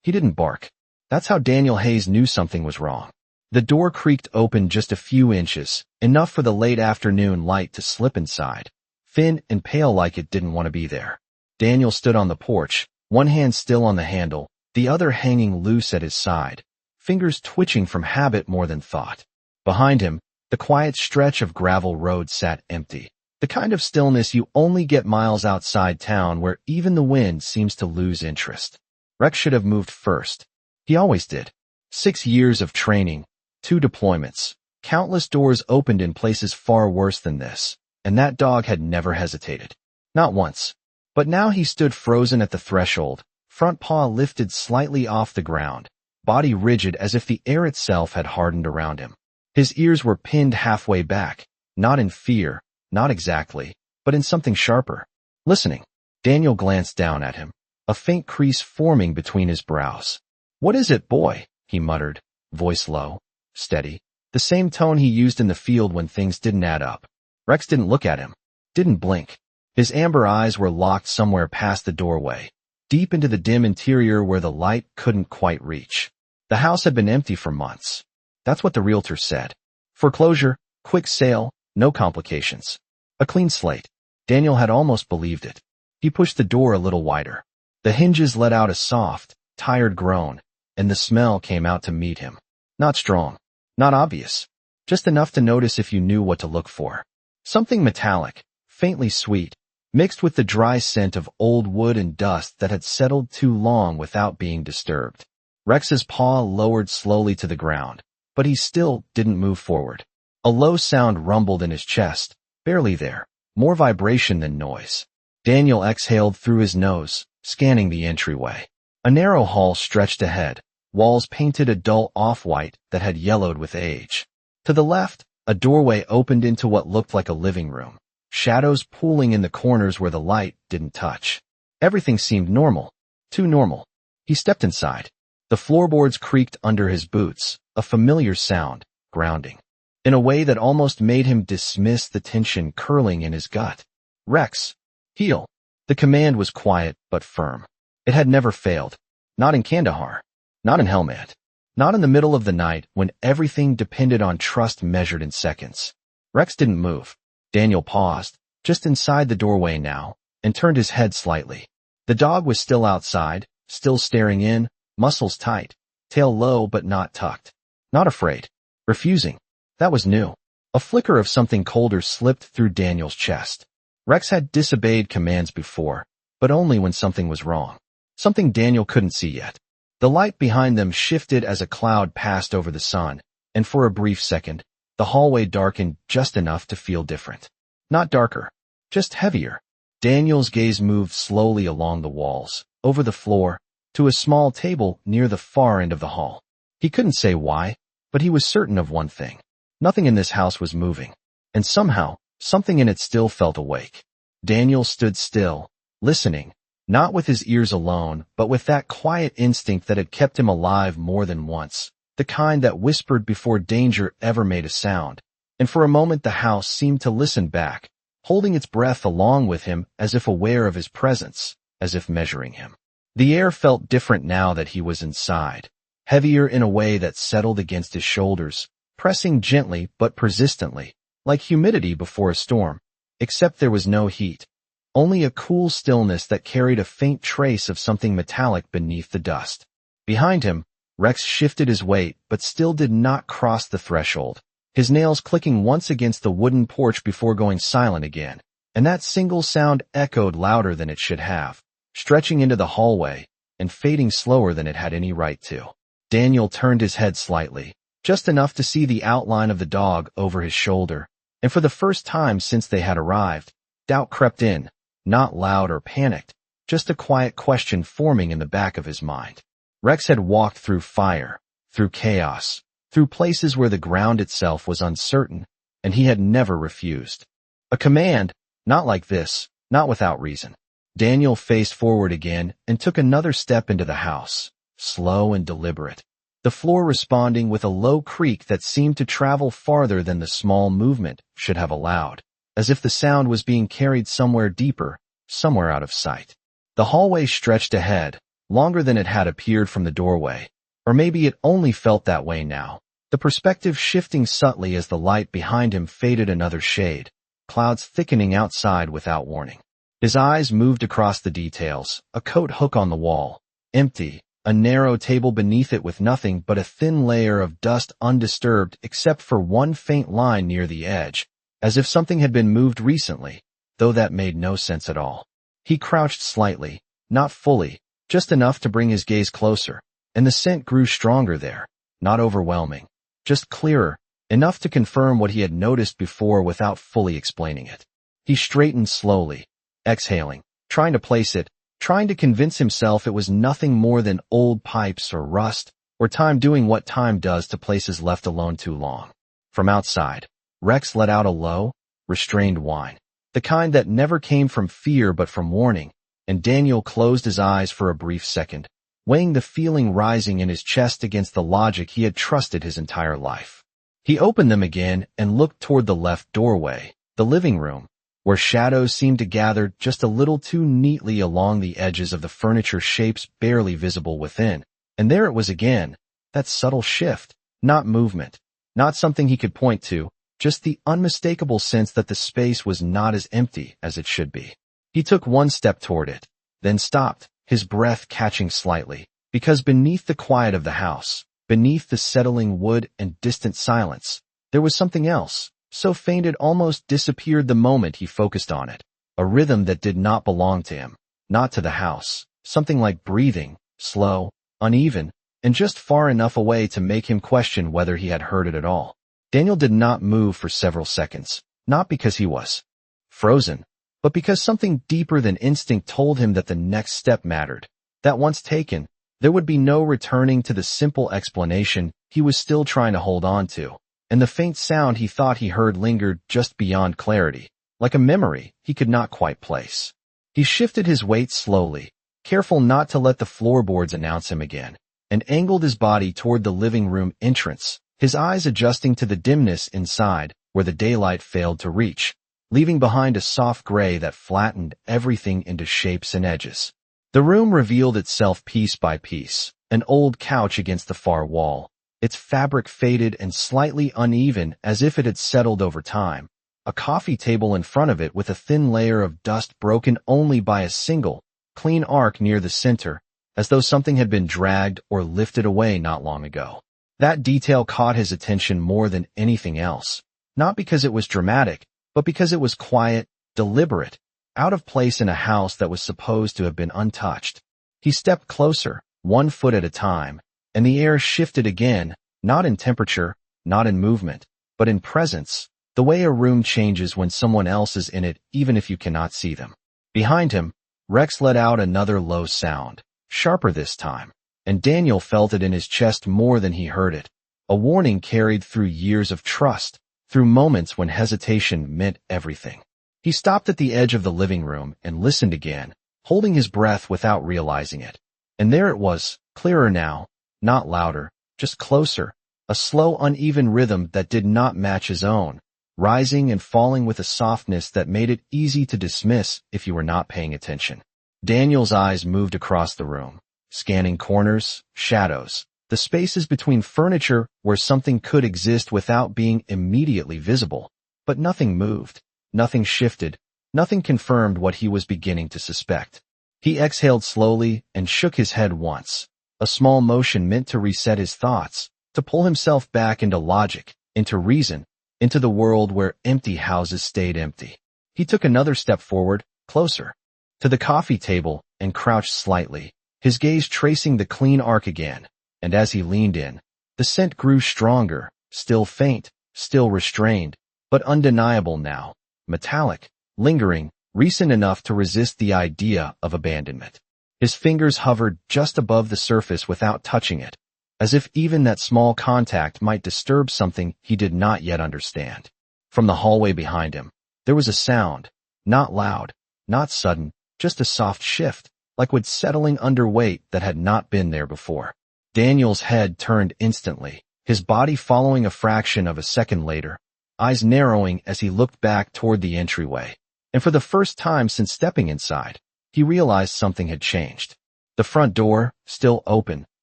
He didn't bark. That's how Daniel Hayes knew something was wrong. The door creaked open just a few inches, enough for the late afternoon light to slip inside. Thin and pale like it didn't want to be there. Daniel stood on the porch, one hand still on the handle, the other hanging loose at his side, fingers twitching from habit more than thought. Behind him, the quiet stretch of gravel road sat empty. The kind of stillness you only get miles outside town where even the wind seems to lose interest. Rex should have moved first. He always did. 6 years of training, 2 deployments, countless doors opened in places far worse than this, and that dog had never hesitated. Not once. But now he stood frozen at the threshold, front paw lifted slightly off the ground, body rigid as if the air itself had hardened around him. His ears were pinned halfway back, not in fear, not exactly, but in something sharper. Listening. Daniel glanced down at him, a faint crease forming between his brows. "What is it, boy?" he muttered, voice low, steady, the same tone he used in the field when things didn't add up. Rex didn't look at him, didn't blink. His amber eyes were locked somewhere past the doorway, deep into the dim interior where the light couldn't quite reach. The house had been empty for months. That's what the realtor said. Foreclosure, quick sale, no complications. A clean slate. Daniel had almost believed it. He pushed the door a little wider. The hinges let out a soft, tired groan, and the smell came out to meet him. Not strong, not obvious, just enough to notice if you knew what to look for. Something metallic, faintly sweet, mixed with the dry scent of old wood and dust that had settled too long without being disturbed. Rex's paw lowered slowly to the ground, but he still didn't move forward. A low sound rumbled in his chest, barely there, more vibration than noise. Daniel exhaled through his nose, scanning the entryway. A narrow hall stretched ahead, walls painted a dull off-white that had yellowed with age. To the left, a doorway opened into what looked like a living room, shadows pooling in the corners where the light didn't touch. Everything seemed normal, too normal. He stepped inside. The floorboards creaked under his boots, a familiar sound, grounding, in a way that almost made him dismiss the tension curling in his gut. "Rex, heel." The command was quiet but firm. It had never failed. Not in Kandahar. Not in Helmand. Not in the middle of the night when everything depended on trust measured in seconds. Rex didn't move. Daniel paused, just inside the doorway now, and turned his head slightly. The dog was still outside, still staring in, muscles tight, tail low but not tucked. Not afraid. Refusing. That was new. A flicker of something colder slipped through Daniel's chest. Rex had disobeyed commands before, but only when something was wrong. Something Daniel couldn't see yet. The light behind them shifted as a cloud passed over the sun, and for a brief second, the hallway darkened just enough to feel different. Not darker, just heavier. Daniel's gaze moved slowly along the walls, over the floor, to a small table near the far end of the hall. He couldn't say why, but he was certain of one thing. Nothing in this house was moving, and somehow, something in it still felt awake. Daniel stood still, listening, not with his ears alone, but with that quiet instinct that had kept him alive more than once, the kind that whispered before danger ever made a sound. And for a moment the house seemed to listen back, holding its breath along with him as if aware of his presence, as if measuring him. The air felt different now that he was inside, heavier in a way that settled against his shoulders, pressing gently but persistently, like humidity before a storm, except there was no heat. Only a cool stillness that carried a faint trace of something metallic beneath the dust. Behind him, Rex shifted his weight but still did not cross the threshold, his nails clicking once against the wooden porch before going silent again, and that single sound echoed louder than it should have, stretching into the hallway and fading slower than it had any right to. Daniel turned his head slightly, just enough to see the outline of the dog over his shoulder, and for the first time since they had arrived, doubt crept in. Not loud or panicked, just a quiet question forming in the back of his mind. Rex had walked through fire, through chaos, through places where the ground itself was uncertain, and he had never refused. A command, not like this, not without reason. Daniel faced forward again and took another step into the house, slow and deliberate, the floor responding with a low creak that seemed to travel farther than the small movement should have allowed, as if the sound was being carried somewhere deeper, somewhere out of sight. The hallway stretched ahead, longer than it had appeared from the doorway. Or maybe it only felt that way now. The perspective shifting subtly as the light behind him faded another shade, clouds thickening outside without warning. His eyes moved across the details, a coat hook on the wall, empty, a narrow table beneath it with nothing but a thin layer of dust undisturbed except for one faint line near the edge, as if something had been moved recently, though that made no sense at all. He crouched slightly, not fully, just enough to bring his gaze closer, and the scent grew stronger there, not overwhelming, just clearer, enough to confirm what he had noticed before without fully explaining it. He straightened slowly, exhaling, trying to place it, trying to convince himself it was nothing more than old pipes or rust, or time doing what time does to places left alone too long. From outside, Rex let out a low, restrained whine, the kind that never came from fear but from warning, and Daniel closed his eyes for a brief second, weighing the feeling rising in his chest against the logic he had trusted his entire life. He opened them again and looked toward the left doorway, the living room, where shadows seemed to gather just a little too neatly along the edges of the furniture, shapes barely visible within. And there it was again, that subtle shift, not movement, not something he could point to, just the unmistakable sense that the space was not as empty as it should be. He took one step toward it, then stopped, his breath catching slightly, because beneath the quiet of the house, beneath the settling wood and distant silence, there was something else, so faint it almost disappeared the moment he focused on it, a rhythm that did not belong to him, not to the house, something like breathing, slow, uneven, and just far enough away to make him question whether he had heard it at all. Daniel did not move for several seconds, not because he was frozen, but because something deeper than instinct told him that the next step mattered, that once taken, there would be no returning to the simple explanation he was still trying to hold on to, and the faint sound he thought he heard lingered just beyond clarity, like a memory he could not quite place. He shifted his weight slowly, careful not to let the floorboards announce him again, and angled his body toward the living room entrance, his eyes adjusting to the dimness inside where the daylight failed to reach, leaving behind a soft gray that flattened everything into shapes and edges. The room revealed itself piece by piece, an old couch against the far wall, its fabric faded and slightly uneven as if it had settled over time, a coffee table in front of it with a thin layer of dust broken only by a single, clean arc near the center, as though something had been dragged or lifted away not long ago. That detail caught his attention more than anything else, not because it was dramatic, but because it was quiet, deliberate, out of place in a house that was supposed to have been untouched. He stepped closer, 1 foot at a time, and the air shifted again, not in temperature, not in movement, but in presence, the way a room changes when someone else is in it even if you cannot see them. Behind him, Rex let out another low sound, sharper this time, and Daniel felt it in his chest more than he heard it, a warning carried through years of trust, through moments when hesitation meant everything. He stopped at the edge of the living room and listened again, holding his breath without realizing it. And there it was, clearer now, not louder, just closer, a slow, uneven rhythm that did not match his own, rising and falling with a softness that made it easy to dismiss if you were not paying attention. Daniel's eyes moved across the room, scanning corners, shadows, the spaces between furniture where something could exist without being immediately visible, but nothing moved, nothing shifted, nothing confirmed what he was beginning to suspect. He exhaled slowly and shook his head once, a small motion meant to reset his thoughts, to pull himself back into logic, into reason, into the world where empty houses stayed empty. He took another step forward, closer, to the coffee table, and crouched slightly, his gaze tracing the clean arc again. And as he leaned in, the scent grew stronger, still faint, still restrained, but undeniable now, metallic, lingering, recent enough to resist the idea of abandonment. His fingers hovered just above the surface without touching it, as if even that small contact might disturb something he did not yet understand. From the hallway behind him, there was a sound, not loud, not sudden, just a soft shift, like wood settling under weight that had not been there before. Daniel's head turned instantly, his body following a fraction of a second later, eyes narrowing as he looked back toward the entryway. And for the first time since stepping inside, he realized something had changed. The front door, still open,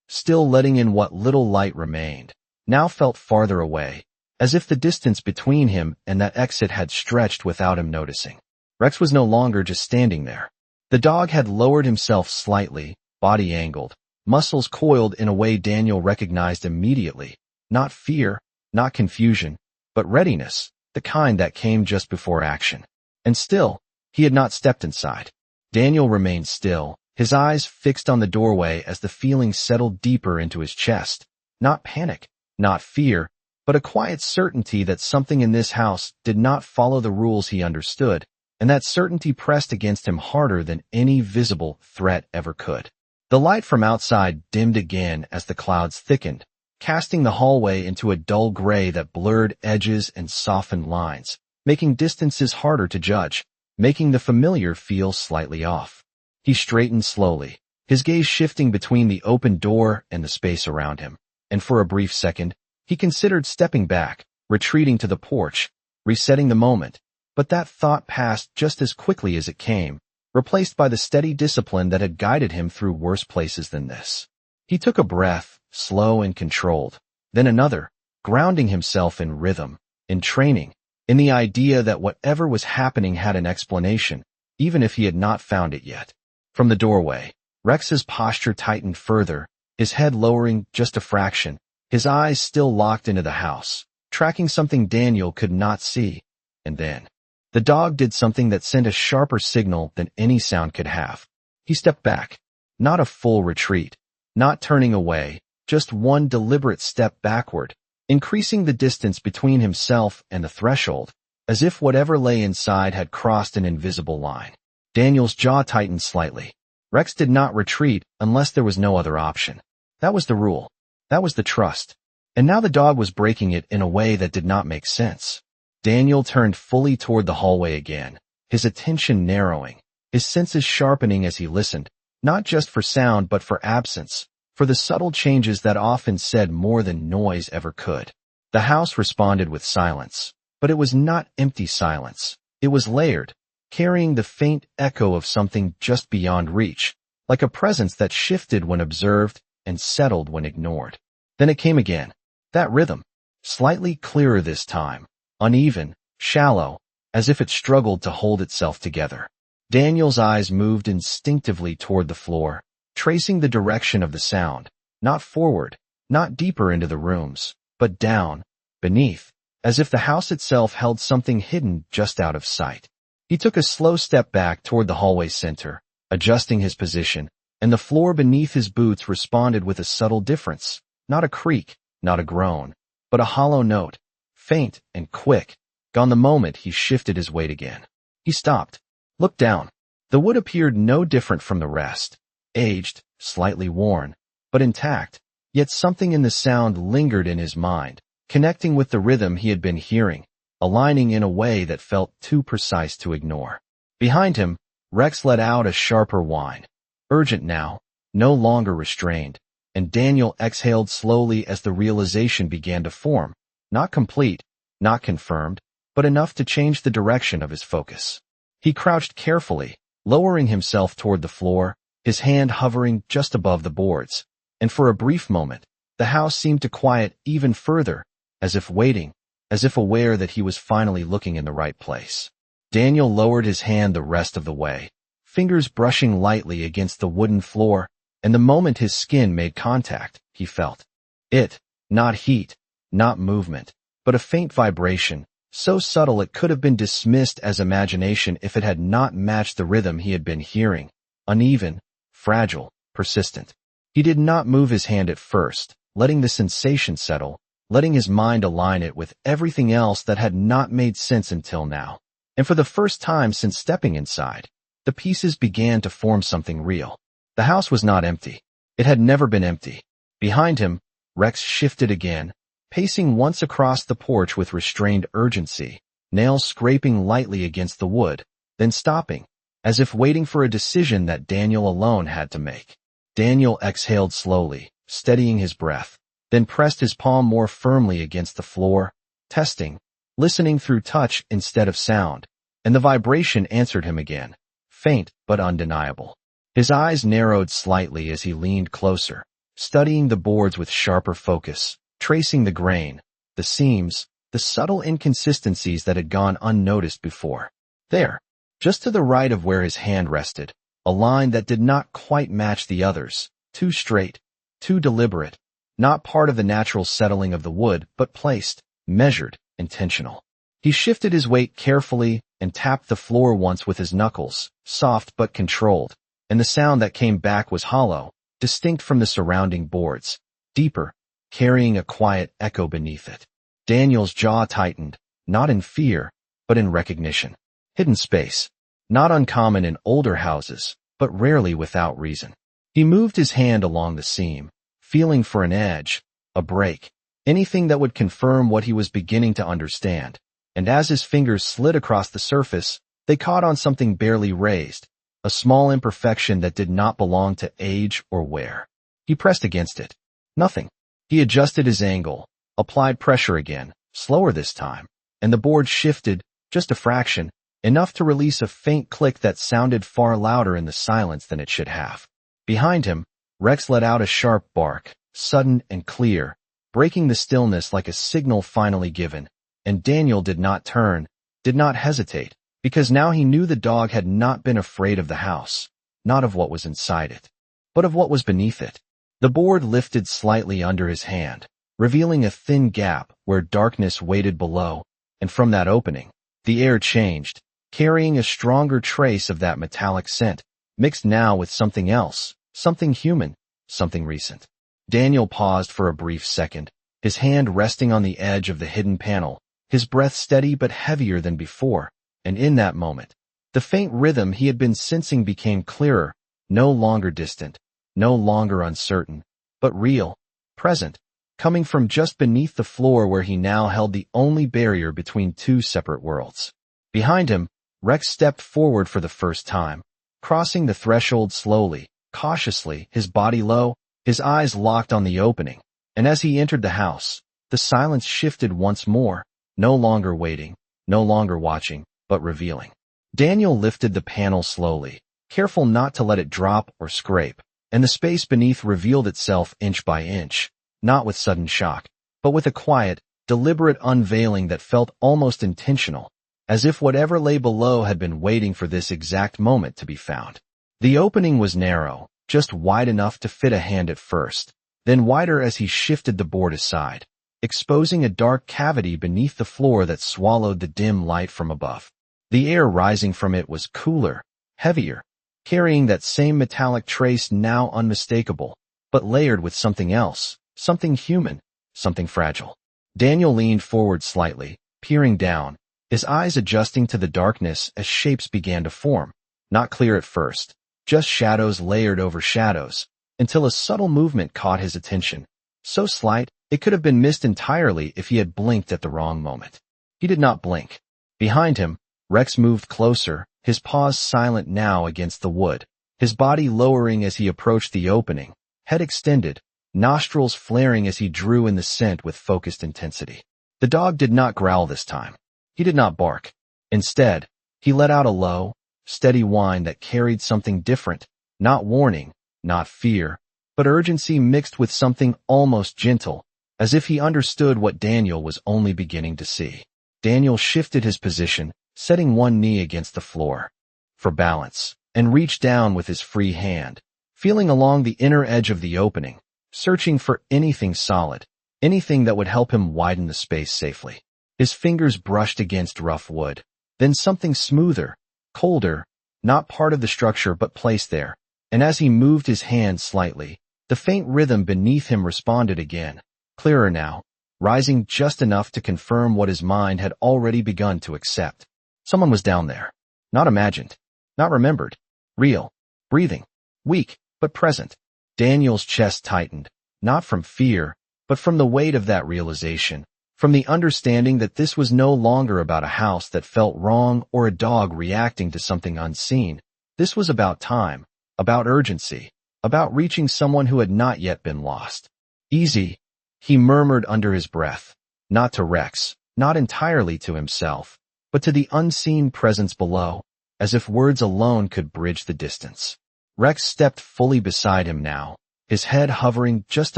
still letting in what little light remained, now felt farther away, as if the distance between him and that exit had stretched without him noticing. Rex was no longer just standing there. The dog had lowered himself slightly, body angled, muscles coiled in a way Daniel recognized immediately. Not fear, not confusion, but readiness, the kind that came just before action. And still, he had not stepped inside. Daniel remained still, his eyes fixed on the doorway as the feeling settled deeper into his chest. Not panic, not fear, but a quiet certainty that something in this house did not follow the rules he understood, and that certainty pressed against him harder than any visible threat ever could. The light from outside dimmed again as the clouds thickened, casting the hallway into a dull gray that blurred edges and softened lines, making distances harder to judge, making the familiar feel slightly off. He straightened slowly, his gaze shifting between the open door and the space around him, and for a brief second, he considered stepping back, retreating to the porch, resetting the moment, but that thought passed just as quickly as it came, replaced by the steady discipline that had guided him through worse places than this. He took a breath, slow and controlled, then another, grounding himself in rhythm, in training, in the idea that whatever was happening had an explanation, even if he had not found it yet. From the doorway, Rex's posture tightened further, his head lowering just a fraction, his eyes still locked into the house, tracking something Daniel could not see. And then, the dog did something that sent a sharper signal than any sound could have. He stepped back. Not a full retreat, not turning away, just one deliberate step backward, increasing the distance between himself and the threshold, as if whatever lay inside had crossed an invisible line. Daniel's jaw tightened slightly. Rex did not retreat unless there was no other option. That was the rule. That was the trust. And now the dog was breaking it in a way that did not make sense. Daniel turned fully toward the hallway again, his attention narrowing, his senses sharpening as he listened, not just for sound but for absence, for the subtle changes that often said more than noise ever could. The house responded with silence, but it was not empty silence. It was layered, carrying the faint echo of something just beyond reach, like a presence that shifted when observed and settled when ignored. Then it came again, that rhythm, slightly clearer this time, uneven, shallow, as if it struggled to hold itself together. Daniel's eyes moved instinctively toward the floor, tracing the direction of the sound, not forward, not deeper into the rooms, but down, beneath, as if the house itself held something hidden just out of sight. He took a slow step back toward the hallway center, adjusting his position, and the floor beneath his boots responded with a subtle difference, not a creak, not a groan, but a hollow note, faint and quick, gone the moment he shifted his weight again. He stopped, looked down. The wood appeared no different from the rest, aged, slightly worn, but intact, yet something in the sound lingered in his mind, connecting with the rhythm he had been hearing, aligning in a way that felt too precise to ignore. Behind him, Rex let out a sharper whine, urgent now, no longer restrained, and Daniel exhaled slowly as the realization began to form, not complete, not confirmed, but enough to change the direction of his focus. He crouched carefully, lowering himself toward the floor, his hand hovering just above the boards, and for a brief moment, the house seemed to quiet even further, as if waiting, as if aware that he was finally looking in the right place. Daniel lowered his hand the rest of the way, fingers brushing lightly against the wooden floor, and the moment his skin made contact, he felt it, not heat, not movement, but a faint vibration, so subtle it could have been dismissed as imagination if it had not matched the rhythm he had been hearing, uneven, fragile, persistent. He did not move his hand at first, letting the sensation settle, letting his mind align it with everything else that had not made sense until now. And for the first time since stepping inside, the pieces began to form something real. The house was not empty. It had never been empty. Behind him, Rex shifted again, pacing once across the porch with restrained urgency, nails scraping lightly against the wood, then stopping, as if waiting for a decision that Daniel alone had to make. Daniel exhaled slowly, steadying his breath, then pressed his palm more firmly against the floor, testing, listening through touch instead of sound, and the vibration answered him again, faint but undeniable. His eyes narrowed slightly as he leaned closer, studying the boards with sharper focus, tracing the grain, the seams, the subtle inconsistencies that had gone unnoticed before. There, just to the right of where his hand rested, a line that did not quite match the others, too straight, too deliberate, not part of the natural settling of the wood, but placed, measured, intentional. He shifted his weight carefully and tapped the floor once with his knuckles, soft but controlled, and the sound that came back was hollow, distinct from the surrounding boards, deeper, carrying a quiet echo beneath it. Daniel's jaw tightened, not in fear, but in recognition. Hidden space, not uncommon in older houses, but rarely without reason. He moved his hand along the seam, feeling for an edge, a break, anything that would confirm what he was beginning to understand. And as his fingers slid across the surface, they caught on something barely raised, a small imperfection that did not belong to age or wear. He pressed against it. Nothing. He adjusted his angle, applied pressure again, slower this time, and the board shifted, just a fraction, enough to release a faint click that sounded far louder in the silence than it should have. Behind him, Rex let out a sharp bark, sudden and clear, breaking the stillness like a signal finally given, and Daniel did not turn, did not hesitate, because now he knew the dog had not been afraid of the house, not of what was inside it, but of what was beneath it. The board lifted slightly under his hand, revealing a thin gap where darkness waited below, and from that opening, the air changed, carrying a stronger trace of that metallic scent, mixed now with something else, something human, something recent. Daniel paused for a brief second, his hand resting on the edge of the hidden panel, his breath steady but heavier than before, and in that moment, the faint rhythm he had been sensing became clearer, no longer distant, no longer uncertain, but real, present, coming from just beneath the floor where he now held the only barrier between two separate worlds. Behind him, Rex stepped forward for the first time, crossing the threshold slowly, cautiously, his body low, his eyes locked on the opening, and as he entered the house, the silence shifted once more, no longer waiting, no longer watching, but revealing. Daniel lifted the panel slowly, careful not to let it drop or scrape, and the space beneath revealed itself inch by inch, not with sudden shock, but with a quiet, deliberate unveiling that felt almost intentional, as if whatever lay below had been waiting for this exact moment to be found. The opening was narrow, just wide enough to fit a hand at first, then wider as he shifted the board aside, exposing a dark cavity beneath the floor that swallowed the dim light from above. The air rising from it was cooler, heavier, carrying that same metallic trace now unmistakable, but layered with something else, something human, something fragile. Daniel leaned forward slightly, peering down, his eyes adjusting to the darkness as shapes began to form, not clear at first, just shadows layered over shadows, until a subtle movement caught his attention, so slight it could have been missed entirely if he had blinked at the wrong moment. He did not blink. Behind him, Rex moved closer, his paws silent now against the wood, his body lowering as he approached the opening, head extended, nostrils flaring as he drew in the scent with focused intensity. The dog did not growl this time. He did not bark. Instead, he let out a low, steady whine that carried something different, not warning, not fear, but urgency mixed with something almost gentle, as if he understood what Daniel was only beginning to see. Daniel shifted his position, setting one knee against the floor, for balance, and reached down with his free hand, feeling along the inner edge of the opening, searching for anything solid, anything that would help him widen the space safely. His fingers brushed against rough wood, then something smoother, colder, not part of the structure but placed there, and as he moved his hand slightly, the faint rhythm beneath him responded again, clearer now, rising just enough to confirm what his mind had already begun to accept. Someone was down there. Not imagined. Not remembered. Real. Breathing. Weak, but present. Daniel's chest tightened, not from fear, but from the weight of that realization, from the understanding that this was no longer about a house that felt wrong or a dog reacting to something unseen. This was about time, about urgency, about reaching someone who had not yet been lost. Easy, he murmured under his breath, not to Rex, not entirely to himself, but to the unseen presence below, as if words alone could bridge the distance. Rex stepped fully beside him now, his head hovering just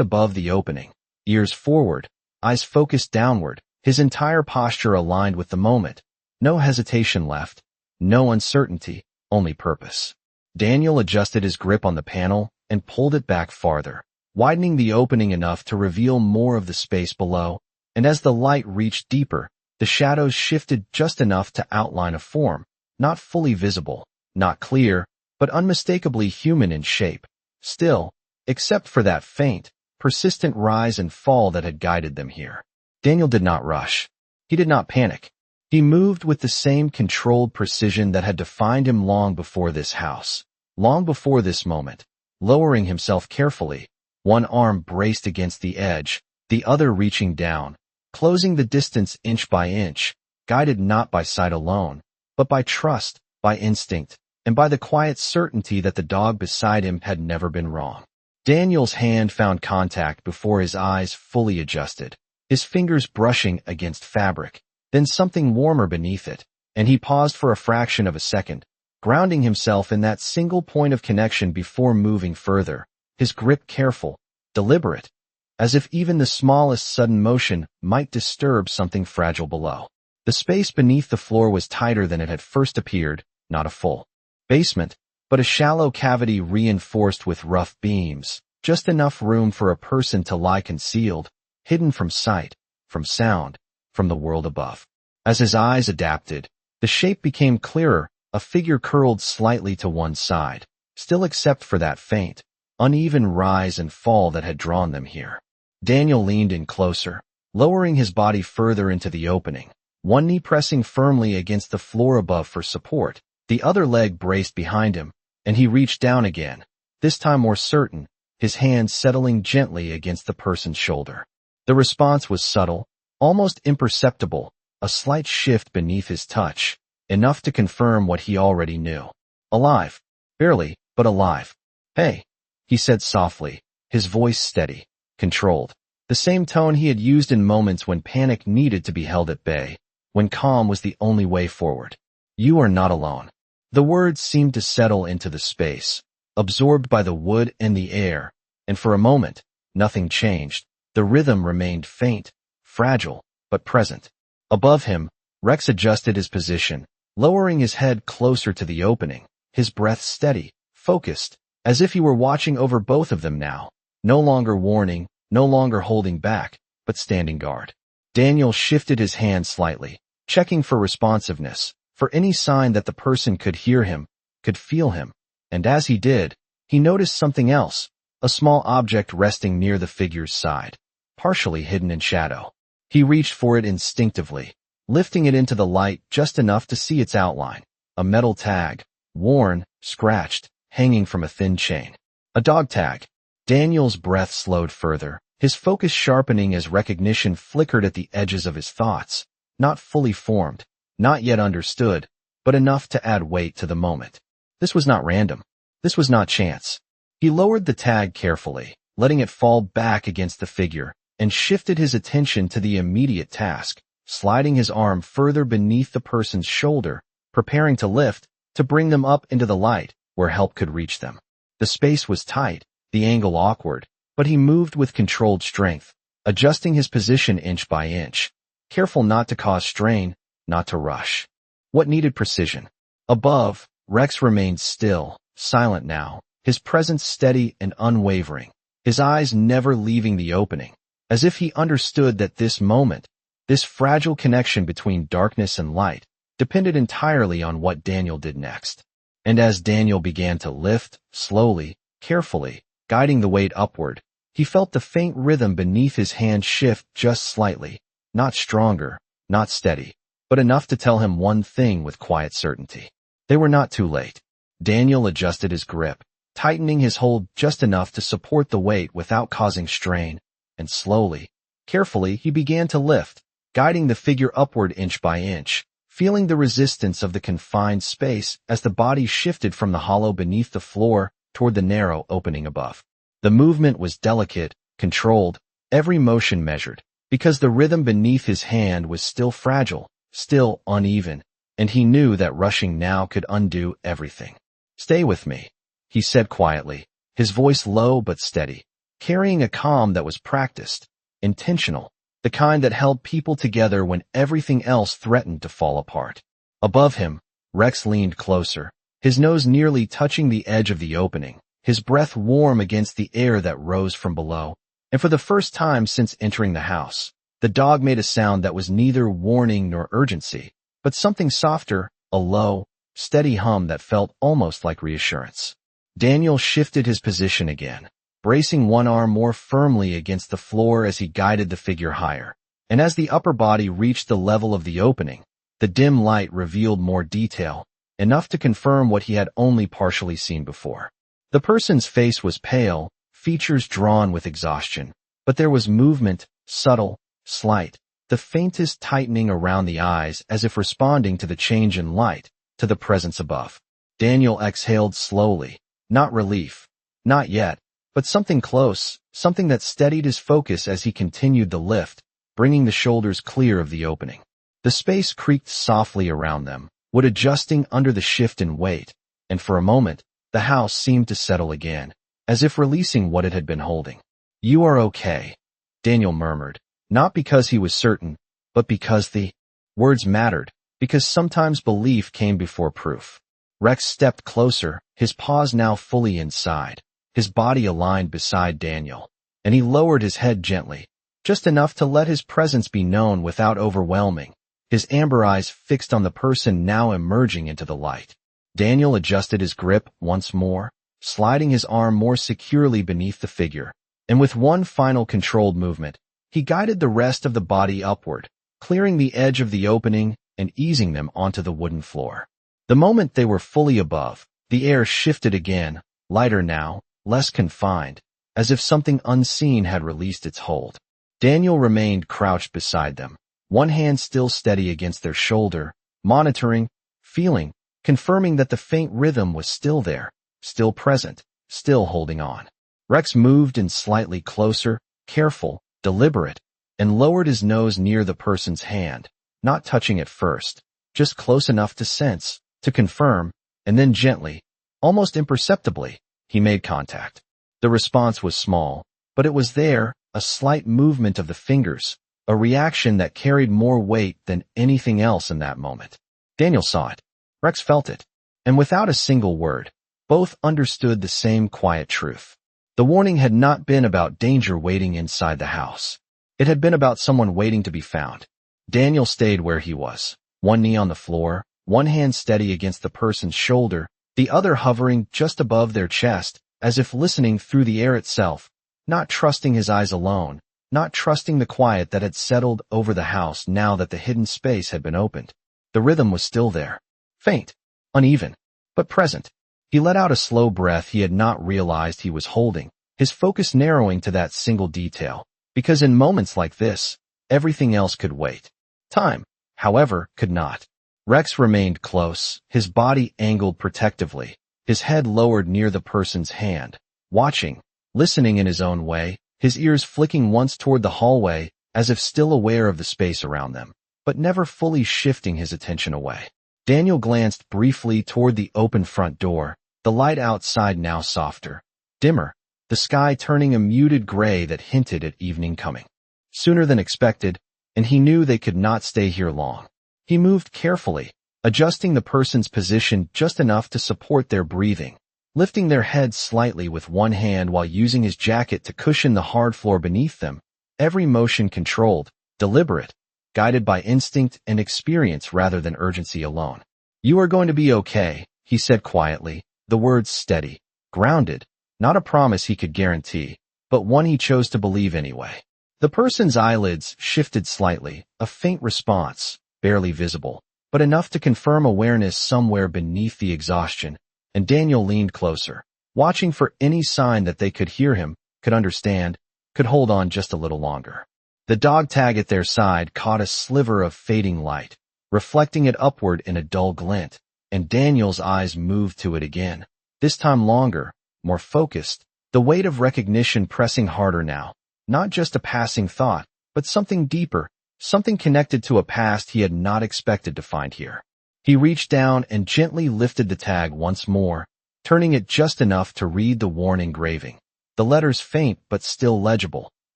above the opening, ears forward, eyes focused downward, his entire posture aligned with the moment. No hesitation left, no uncertainty, only purpose. Daniel adjusted his grip on the panel and pulled it back farther, widening the opening enough to reveal more of the space below, and as the light reached deeper, the shadows shifted just enough to outline a form, not fully visible, not clear, but unmistakably human in shape. Still, except for that faint, persistent rise and fall that had guided them here. Daniel did not rush. He did not panic. He moved with the same controlled precision that had defined him long before this house, long before this moment, lowering himself carefully, one arm braced against the edge, the other reaching down, closing the distance inch by inch, guided not by sight alone, but by trust, by instinct, and by the quiet certainty that the dog beside him had never been wrong. Daniel's hand found contact before his eyes fully adjusted, his fingers brushing against fabric, then something warmer beneath it, and he paused for a fraction of a second, grounding himself in that single point of connection before moving further, his grip careful, deliberate, as if even the smallest sudden motion might disturb something fragile below. The space beneath the floor was tighter than it had first appeared, not a full basement, but a shallow cavity reinforced with rough beams, just enough room for a person to lie concealed, hidden from sight, from sound, from the world above. As his eyes adapted, the shape became clearer, a figure curled slightly to one side, still except for that faint, uneven rise and fall that had drawn them here. Daniel leaned in closer, lowering his body further into the opening, one knee pressing firmly against the floor above for support, the other leg braced behind him, and he reached down again, this time more certain, his hand settling gently against the person's shoulder. The response was subtle, almost imperceptible, a slight shift beneath his touch, enough to confirm what he already knew. Alive. Barely, but alive. Hey, he said softly, his voice steady, controlled. The same tone he had used in moments when panic needed to be held at bay, when calm was the only way forward. You are not alone. The words seemed to settle into the space, absorbed by the wood and the air, and for a moment, nothing changed. The rhythm remained faint, fragile, but present. Above him, Rex adjusted his position, lowering his head closer to the opening, his breath steady, focused, as if he were watching over both of them now, no longer warning, no longer holding back, but standing guard. Daniel shifted his hand slightly, checking for responsiveness, for any sign that the person could hear him, could feel him, and as he did, he noticed something else, a small object resting near the figure's side, partially hidden in shadow. He reached for it instinctively, lifting it into the light just enough to see its outline, a metal tag, worn, scratched, hanging from a thin chain. A dog tag. Daniel's breath slowed further, his focus sharpening as recognition flickered at the edges of his thoughts, not fully formed, not yet understood, but enough to add weight to the moment. This was not random. This was not chance. He lowered the tag carefully, letting it fall back against the figure, and shifted his attention to the immediate task, sliding his arm further beneath the person's shoulder, preparing to lift, to bring them up into the light, where help could reach them. The space was tight, the angle awkward, but he moved with controlled strength, adjusting his position inch by inch, careful not to cause strain, not to rush. What needed precision? Above, Rex remained still, silent now, his presence steady and unwavering, his eyes never leaving the opening, as if he understood that this moment, this fragile connection between darkness and light, depended entirely on what Daniel did next. And as Daniel began to lift, slowly, carefully, guiding the weight upward, he felt the faint rhythm beneath his hand shift just slightly, not stronger, not steady, but enough to tell him one thing with quiet certainty. They were not too late. Daniel adjusted his grip, tightening his hold just enough to support the weight without causing strain, and slowly, carefully he began to lift, guiding the figure upward inch by inch, feeling the resistance of the confined space as the body shifted from the hollow beneath the floor toward the narrow opening above. The movement was delicate, controlled, every motion measured, because the rhythm beneath his hand was still fragile, still uneven, and he knew that rushing now could undo everything. Stay with me, he said quietly, his voice low but steady, carrying a calm that was practiced, intentional, the kind that held people together when everything else threatened to fall apart. Above him, Rex leaned closer, his nose nearly touching the edge of the opening, his breath warm against the air that rose from below. And for the first time since entering the house, the dog made a sound that was neither warning nor urgency, but something softer, a low, steady hum that felt almost like reassurance. Daniel shifted his position again, bracing one arm more firmly against the floor as he guided the figure higher. And as the upper body reached the level of the opening, the dim light revealed more detail, enough to confirm what he had only partially seen before. The person's face was pale, features drawn with exhaustion, but there was movement, subtle, slight, the faintest tightening around the eyes as if responding to the change in light, to the presence above. Daniel exhaled slowly, not relief, not yet, but something close, something that steadied his focus as he continued the lift, bringing the shoulders clear of the opening. The space creaked softly around them, wood adjusting under the shift in weight, and for a moment, the house seemed to settle again, as if releasing what it had been holding. "You are okay," Daniel murmured, not because he was certain, but because the words mattered, because sometimes belief came before proof. Rex stepped closer, his paws now fully inside, his body aligned beside Daniel, and he lowered his head gently, just enough to let his presence be known without overwhelming, his amber eyes fixed on the person now emerging into the light. Daniel adjusted his grip once more, sliding his arm more securely beneath the figure, and with one final controlled movement, he guided the rest of the body upward, clearing the edge of the opening and easing them onto the wooden floor. The moment they were fully above, the air shifted again, lighter now, less confined, as if something unseen had released its hold. Daniel remained crouched beside them, one hand still steady against their shoulder, monitoring, feeling, confirming that the faint rhythm was still there, still present, still holding on. Rex moved in slightly closer, careful, deliberate, and lowered his nose near the person's hand, not touching it first, just close enough to sense, to confirm, and then gently, almost imperceptibly, he made contact. The response was small, but it was there, a slight movement of the fingers, a reaction that carried more weight than anything else in that moment. Daniel saw it. Rex felt it. And without a single word, both understood the same quiet truth. The warning had not been about danger waiting inside the house. It had been about someone waiting to be found. Daniel stayed where he was, one knee on the floor, one hand steady against the person's shoulder, the other hovering just above their chest, as if listening through the air itself, not trusting his eyes alone, not trusting the quiet that had settled over the house now that the hidden space had been opened. The rhythm was still there. Faint, uneven, but present. He let out a slow breath he had not realized he was holding, his focus narrowing to that single detail, because in moments like this, everything else could wait. Time, however, could not. Rex remained close, his body angled protectively, his head lowered near the person's hand, watching, listening in his own way, his ears flicking once toward the hallway, as if still aware of the space around them, but never fully shifting his attention away. Daniel glanced briefly toward the open front door, the light outside now softer, dimmer, the sky turning a muted gray that hinted at evening coming. Sooner than expected, and he knew they could not stay here long. He moved carefully, adjusting the person's position just enough to support their breathing, lifting their heads slightly with one hand while using his jacket to cushion the hard floor beneath them, every motion controlled, deliberate, guided by instinct and experience rather than urgency alone. "You are going to be okay," he said quietly, the words steady, grounded, not a promise he could guarantee, but one he chose to believe anyway. The person's eyelids shifted slightly, a faint response, barely visible, but enough to confirm awareness somewhere beneath the exhaustion, and Daniel leaned closer, watching for any sign that they could hear him, could understand, could hold on just a little longer. The dog tag at their side caught a sliver of fading light, reflecting it upward in a dull glint, and Daniel's eyes moved to it again, this time longer, more focused, the weight of recognition pressing harder now, not just a passing thought, but something deeper, something connected to a past he had not expected to find here. He reached down and gently lifted the tag once more, turning it just enough to read the worn engraving. The letters faint but still legible,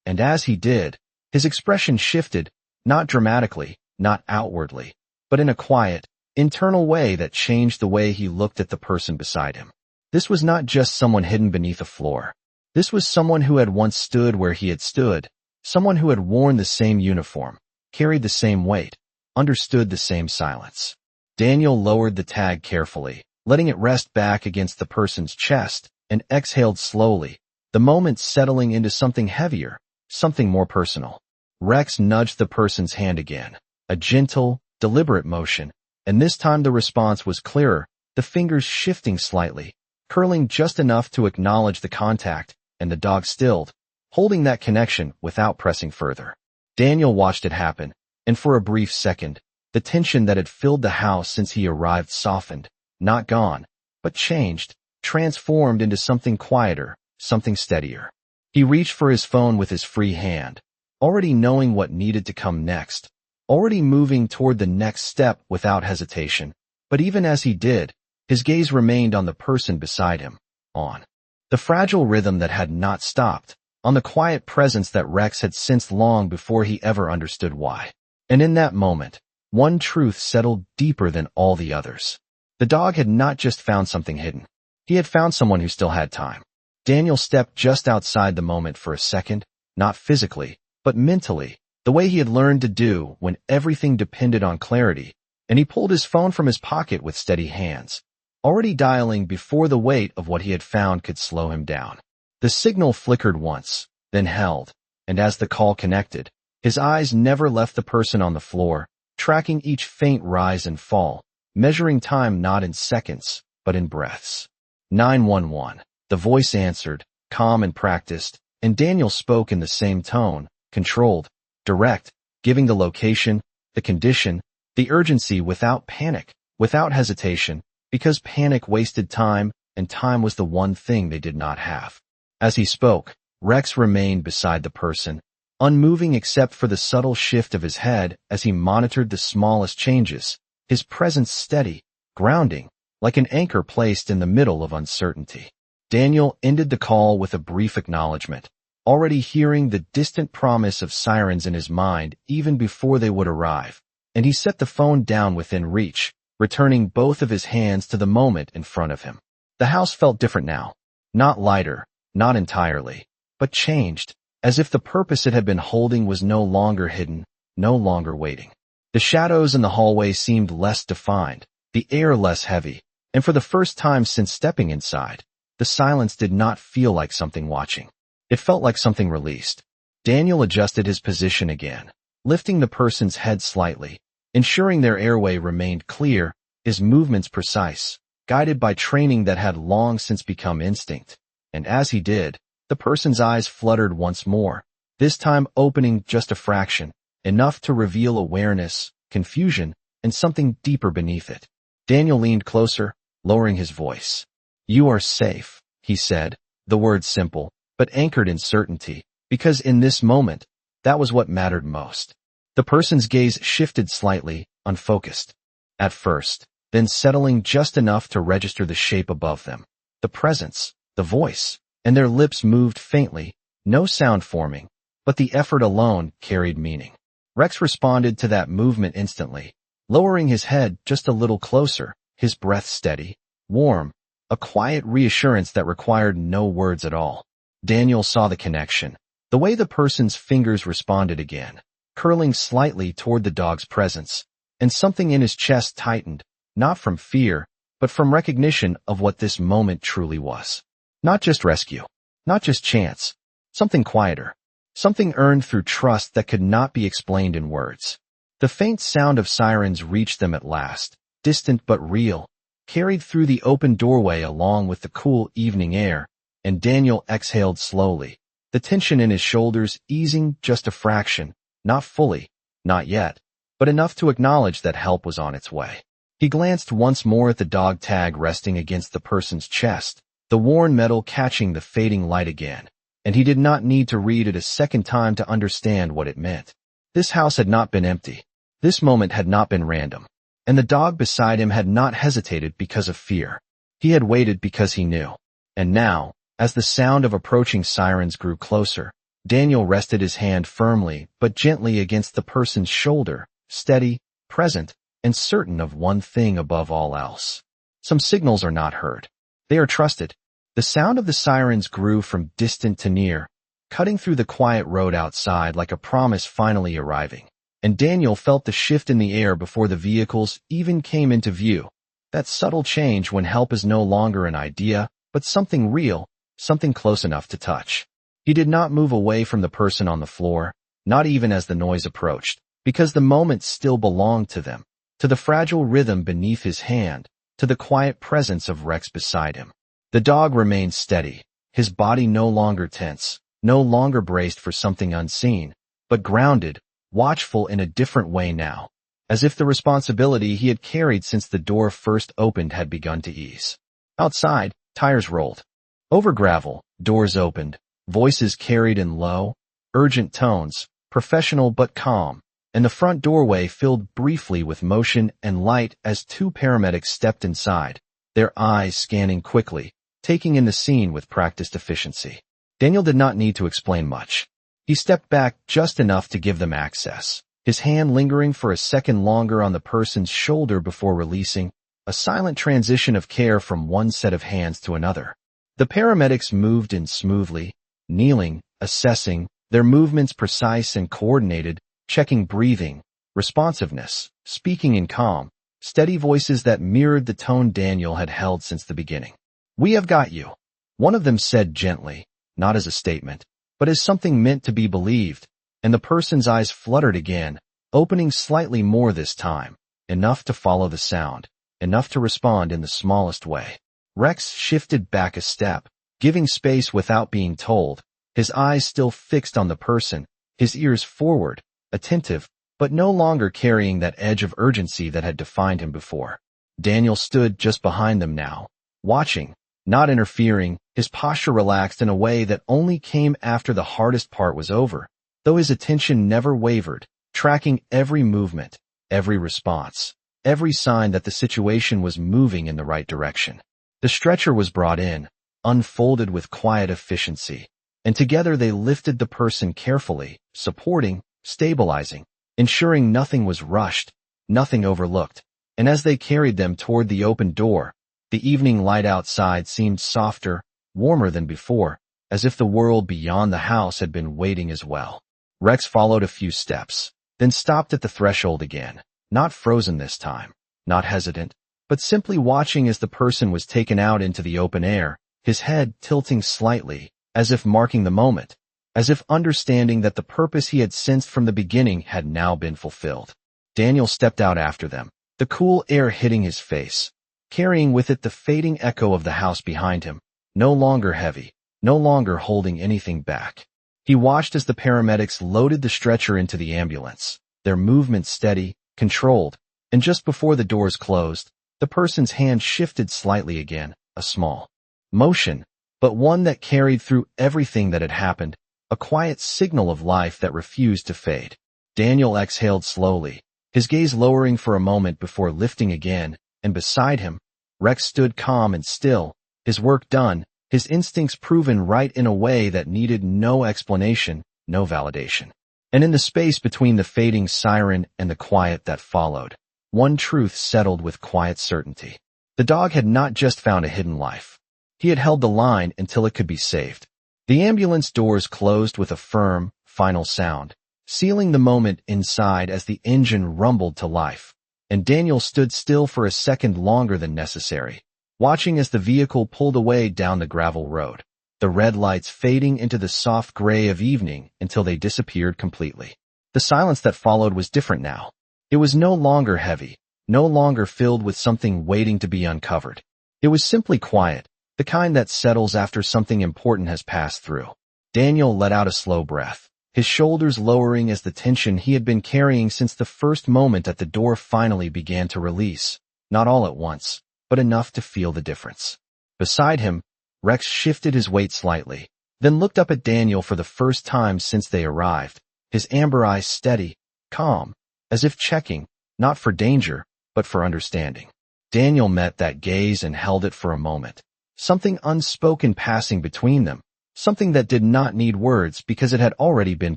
and as he did, his expression shifted, not dramatically, not outwardly, but in a quiet, internal way that changed the way he looked at the person beside him. This was not just someone hidden beneath a floor. This was someone who had once stood where he had stood, someone who had worn the same uniform, carried the same weight, understood the same silence. Daniel lowered the tag carefully, letting it rest back against the person's chest, and exhaled slowly, the moment settling into something heavier, something more personal. Rex nudged the person's hand again, a gentle, deliberate motion, and this time the response was clearer, the fingers shifting slightly, curling just enough to acknowledge the contact, and the dog stilled, holding that connection without pressing further. Daniel watched it happen, and for a brief second, the tension that had filled the house since he arrived softened, not gone, but changed, transformed into something quieter, something steadier. He reached for his phone with his free hand, already knowing what needed to come next, already moving toward the next step without hesitation, but even as he did, his gaze remained on the person beside him, on the fragile rhythm that had not stopped, on the quiet presence that Rex had sensed long before he ever understood why. And in that moment, one truth settled deeper than all the others. The dog had not just found something hidden. He had found someone who still had time. Daniel stepped just outside the moment for a second, not physically, but mentally, the way he had learned to do when everything depended on clarity, and he pulled his phone from his pocket with steady hands, already dialing before the weight of what he had found could slow him down. The signal flickered once, then held, and as the call connected, his eyes never left the person on the floor, tracking each faint rise and fall, measuring time not in seconds, but in breaths. 911. The voice answered, calm and practiced, and Daniel spoke in the same tone, controlled, direct, giving the location, the condition, the urgency without panic, without hesitation, because panic wasted time, and time was the one thing they did not have. As he spoke, Rex remained beside the person, unmoving except for the subtle shift of his head as he monitored the smallest changes, his presence steady, grounding, like an anchor placed in the middle of uncertainty. Daniel ended the call with a brief acknowledgement, already hearing the distant promise of sirens in his mind even before they would arrive, and he set the phone down within reach, returning both of his hands to the moment in front of him. The house felt different now. Not lighter, not entirely, but changed, as if the purpose it had been holding was no longer hidden, no longer waiting. The shadows in the hallway seemed less defined, the air less heavy, and for the first time since stepping inside, the silence did not feel like something watching. It felt like something released. Daniel adjusted his position again, lifting the person's head slightly, ensuring their airway remained clear, his movements precise, guided by training that had long since become instinct. And as he did, the person's eyes fluttered once more, this time opening just a fraction, enough to reveal awareness, confusion, and something deeper beneath it. Daniel leaned closer, lowering his voice. "You are safe," he said, the words simple, but anchored in certainty, because in this moment, that was what mattered most. The person's gaze shifted slightly, unfocused. At first, then settling just enough to register the shape above them, the presence, the voice, and their lips moved faintly, no sound forming, but the effort alone carried meaning. Rex responded to that movement instantly, lowering his head just a little closer, his breath steady, warm, a quiet reassurance that required no words at all. Daniel saw the connection, the way the person's fingers responded again, curling slightly toward the dog's presence, and something in his chest tightened, not from fear, but from recognition of what this moment truly was. Not just rescue, not just chance, something quieter, something earned through trust that could not be explained in words. The faint sound of sirens reached them at last, distant but real, carried through the open doorway along with the cool evening air, and Daniel exhaled slowly, the tension in his shoulders easing just a fraction, not fully, not yet, but enough to acknowledge that help was on its way. He glanced once more at the dog tag resting against the person's chest, the worn metal catching the fading light again, and he did not need to read it a second time to understand what it meant. This house had not been empty. This moment had not been random, and the dog beside him had not hesitated because of fear. He had waited because he knew. And now, as the sound of approaching sirens grew closer, Daniel rested his hand firmly but gently against the person's shoulder, steady, present, and certain of one thing above all else. Some signals are not heard. They are trusted. The sound of the sirens grew from distant to near, cutting through the quiet road outside like a promise finally arriving. And Daniel felt the shift in the air before the vehicles even came into view. That subtle change when help is no longer an idea, but something real, something close enough to touch. He did not move away from the person on the floor, not even as the noise approached, because the moment still belonged to them, to the fragile rhythm beneath his hand, to the quiet presence of Rex beside him. The dog remained steady, his body no longer tense, no longer braced for something unseen, but grounded, watchful in a different way now, as if the responsibility he had carried since the door first opened had begun to ease. Outside, tires rolled. Over gravel, doors opened, voices carried in low, urgent tones, professional but calm, and the front doorway filled briefly with motion and light as two paramedics stepped inside, their eyes scanning quickly, taking in the scene with practiced efficiency. Daniel did not need to explain much. He stepped back just enough to give them access, his hand lingering for a second longer on the person's shoulder before releasing, a silent transition of care from one set of hands to another. The paramedics moved in smoothly, kneeling, assessing, their movements precise and coordinated, checking breathing, responsiveness, speaking in calm, steady voices that mirrored the tone Daniel had held since the beginning. "We have got you," one of them said gently, not as a statement, but as something meant to be believed, and the person's eyes fluttered again, opening slightly more this time, enough to follow the sound, enough to respond in the smallest way. Rex shifted back a step, giving space without being told, his eyes still fixed on the person, his ears forward, attentive, but no longer carrying that edge of urgency that had defined him before. Daniel stood just behind them now, watching, not interfering, his posture relaxed in a way that only came after the hardest part was over, though his attention never wavered, tracking every movement, every response, every sign that the situation was moving in the right direction. The stretcher was brought in, unfolded with quiet efficiency, and together they lifted the person carefully, supporting, stabilizing, ensuring nothing was rushed, nothing overlooked, and as they carried them toward the open door, the evening light outside seemed softer, warmer than before, as if the world beyond the house had been waiting as well. Rex followed a few steps, then stopped at the threshold again, not frozen this time, not hesitant, but simply watching as the person was taken out into the open air, his head tilting slightly, as if marking the moment, as if understanding that the purpose he had sensed from the beginning had now been fulfilled. Daniel stepped out after them, the cool air hitting his face, carrying with it the fading echo of the house behind him, no longer heavy, no longer holding anything back. He watched as the paramedics loaded the stretcher into the ambulance, their movements steady, controlled, and just before the doors closed, the person's hand shifted slightly again, a small motion, but one that carried through everything that had happened, a quiet signal of life that refused to fade. Daniel exhaled slowly, his gaze lowering for a moment before lifting again, and beside him, Rex stood calm and still, his work done, his instincts proven right in a way that needed no explanation, no validation. And in the space between the fading siren and the quiet that followed, one truth settled with quiet certainty. The dog had not just found a hidden life. He had held the line until it could be saved. The ambulance doors closed with a firm, final sound, sealing the moment inside as the engine rumbled to life, and Daniel stood still for a second longer than necessary, watching as the vehicle pulled away down the gravel road, the red lights fading into the soft gray of evening until they disappeared completely. The silence that followed was different now. It was no longer heavy, no longer filled with something waiting to be uncovered. It was simply quiet, the kind that settles after something important has passed through. Daniel let out a slow breath, his shoulders lowering as the tension he had been carrying since the first moment at the door finally began to release, not all at once, but enough to feel the difference. Beside him, Rex shifted his weight slightly, then looked up at Daniel for the first time since they arrived, his amber eyes steady, calm, as if checking, not for danger, but for understanding. Daniel met that gaze and held it for a moment. Something unspoken passing between them, something that did not need words because it had already been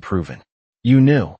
proven. "You knew,"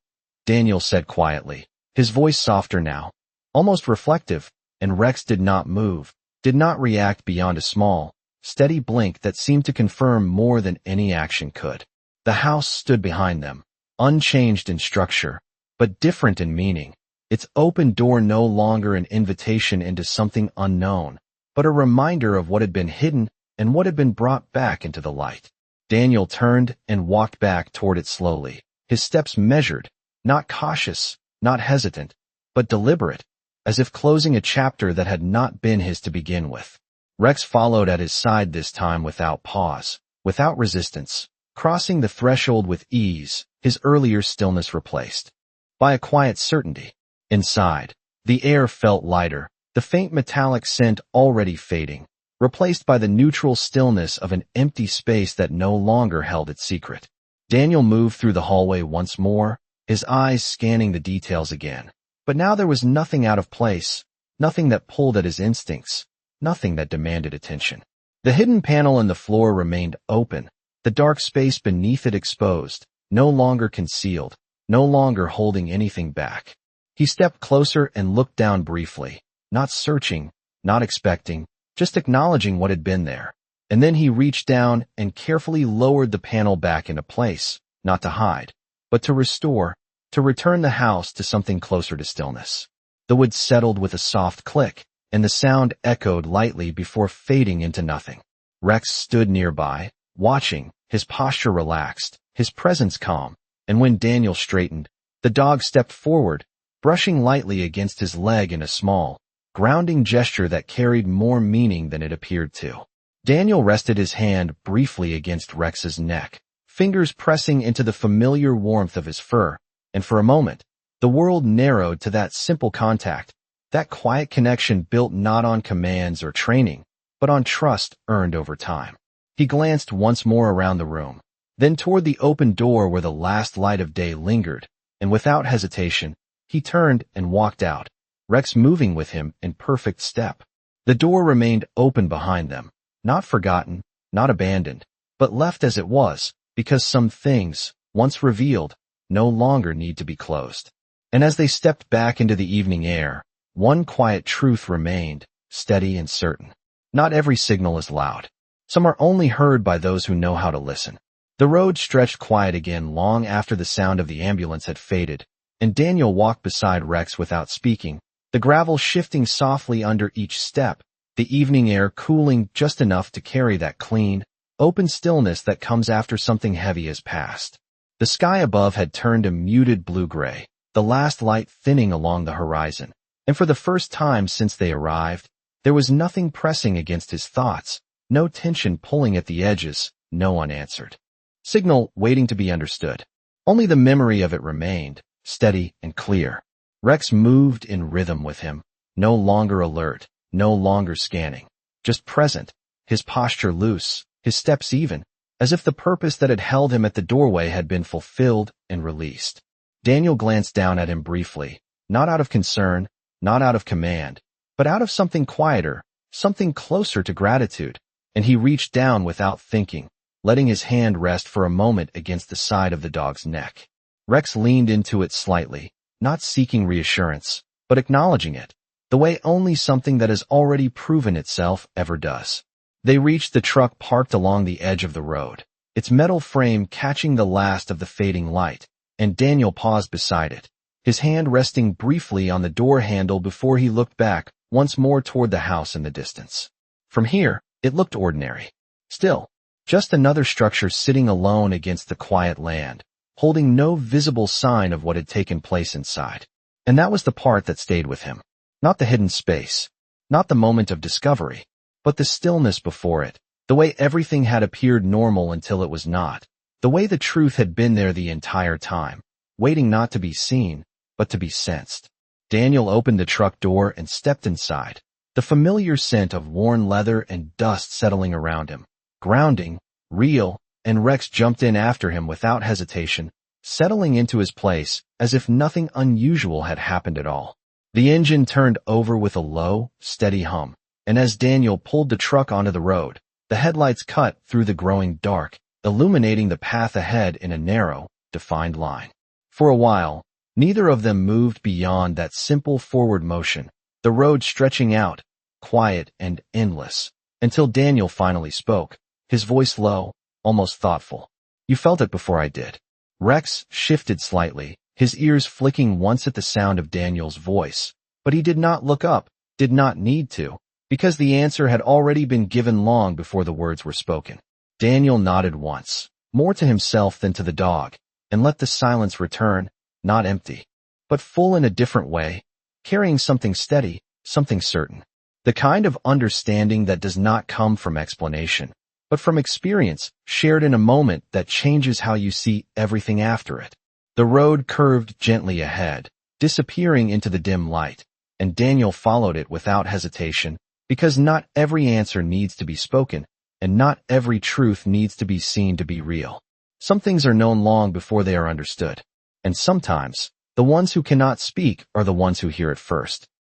Daniel said quietly, his voice softer now, almost reflective, and Rex did not move, did not react beyond a small, steady blink that seemed to confirm more than any action could. The house stood behind them, unchanged in structure, but different in meaning. Its open door no longer an invitation into something unknown, but a reminder of what had been hidden and what had been brought back into the light. Daniel turned and walked back toward it slowly, his steps measured, not cautious, not hesitant, but deliberate, as if closing a chapter that had not been his to begin with. Rex followed at his side this time without pause, without resistance, crossing the threshold with ease, his earlier stillness replaced by a quiet certainty. Inside, the air felt lighter, the faint metallic scent already fading, replaced by the neutral stillness of an empty space that no longer held its secret. Daniel moved through the hallway once more, his eyes scanning the details again. But now there was nothing out of place, nothing that pulled at his instincts, nothing that demanded attention. The hidden panel in the floor remained open, the dark space beneath it exposed, no longer concealed, no longer holding anything back. He stepped closer and looked down briefly, not searching, not expecting, just acknowledging what had been there. And then he reached down and carefully lowered the panel back into place, not to hide, but to restore, to return the house to something closer to stillness. The wood settled with a soft click, and the sound echoed lightly before fading into nothing. Rex stood nearby, watching, his posture relaxed, his presence calm, and when Daniel straightened, the dog stepped forward, brushing lightly against his leg in a small, grounding gesture that carried more meaning than it appeared to. Daniel rested his hand briefly against Rex's neck, fingers pressing into the familiar warmth of his fur, and for a moment, the world narrowed to that simple contact, that quiet connection built not on commands or training, but on trust earned over time. He glanced once more around the room, then toward the open door where the last light of day lingered, and without hesitation, he turned and walked out, Rex moving with him in perfect step. The door remained open behind them, not forgotten, not abandoned, but left as it was, because some things, once revealed, no longer need to be closed. And as they stepped back into the evening air, one quiet truth remained, steady and certain. Not every signal is loud. Some are only heard by those who know how to listen. The road stretched quiet again long after the sound of the ambulance had faded, and Daniel walked beside Rex without speaking, the gravel shifting softly under each step, the evening air cooling just enough to carry that clean, open stillness that comes after something heavy has passed. The sky above had turned a muted blue-gray, the last light thinning along the horizon, and for the first time since they arrived, there was nothing pressing against his thoughts, no tension pulling at the edges, no unanswered signal waiting to be understood. Only the memory of it remained, steady and clear. Rex moved in rhythm with him, no longer alert, no longer scanning, just present, his posture loose, his steps even, as if the purpose that had held him at the doorway had been fulfilled and released. Daniel glanced down at him briefly, not out of concern, not out of command, but out of something quieter, something closer to gratitude, and he reached down without thinking, letting his hand rest for a moment against the side of the dog's neck. Rex leaned into it slightly, not seeking reassurance, but acknowledging it, the way only something that has already proven itself ever does. They reached the truck parked along the edge of the road, its metal frame catching the last of the fading light, and Daniel paused beside it, his hand resting briefly on the door handle before he looked back once more toward the house in the distance. From here, it looked ordinary. Still, just another structure sitting alone against the quiet land, holding no visible sign of what had taken place inside. And that was the part that stayed with him. Not the hidden space, not the moment of discovery, but the stillness before it, the way everything had appeared normal until it was not, the way the truth had been there the entire time, waiting not to be seen, but to be sensed. Daniel opened the truck door and stepped inside, the familiar scent of worn leather and dust settling around him, grounding, real, and Rex jumped in after him without hesitation, settling into his place as if nothing unusual had happened at all. The engine turned over with a low, steady hum, and as Daniel pulled the truck onto the road, the headlights cut through the growing dark, illuminating the path ahead in a narrow, defined line. For a while, neither of them moved beyond that simple forward motion, the road stretching out, quiet and endless, until Daniel finally spoke, his voice low, almost thoughtful. "You felt it before I did." Rex shifted slightly, his ears flicking once at the sound of Daniel's voice, but he did not look up, did not need to, because the answer had already been given long before the words were spoken. Daniel nodded once, more to himself than to the dog, and let the silence return, not empty, but full in a different way, carrying something steady, something certain. The kind of understanding that does not come from explanation, but from experience shared in a moment that changes how you see everything after it. The road curved gently ahead, disappearing into the dim light, and Daniel followed it without hesitation, because not every answer needs to be spoken, and not every truth needs to be seen to be real. Some things are known long before they are understood, and sometimes, the ones who cannot speak are the ones who hear it first.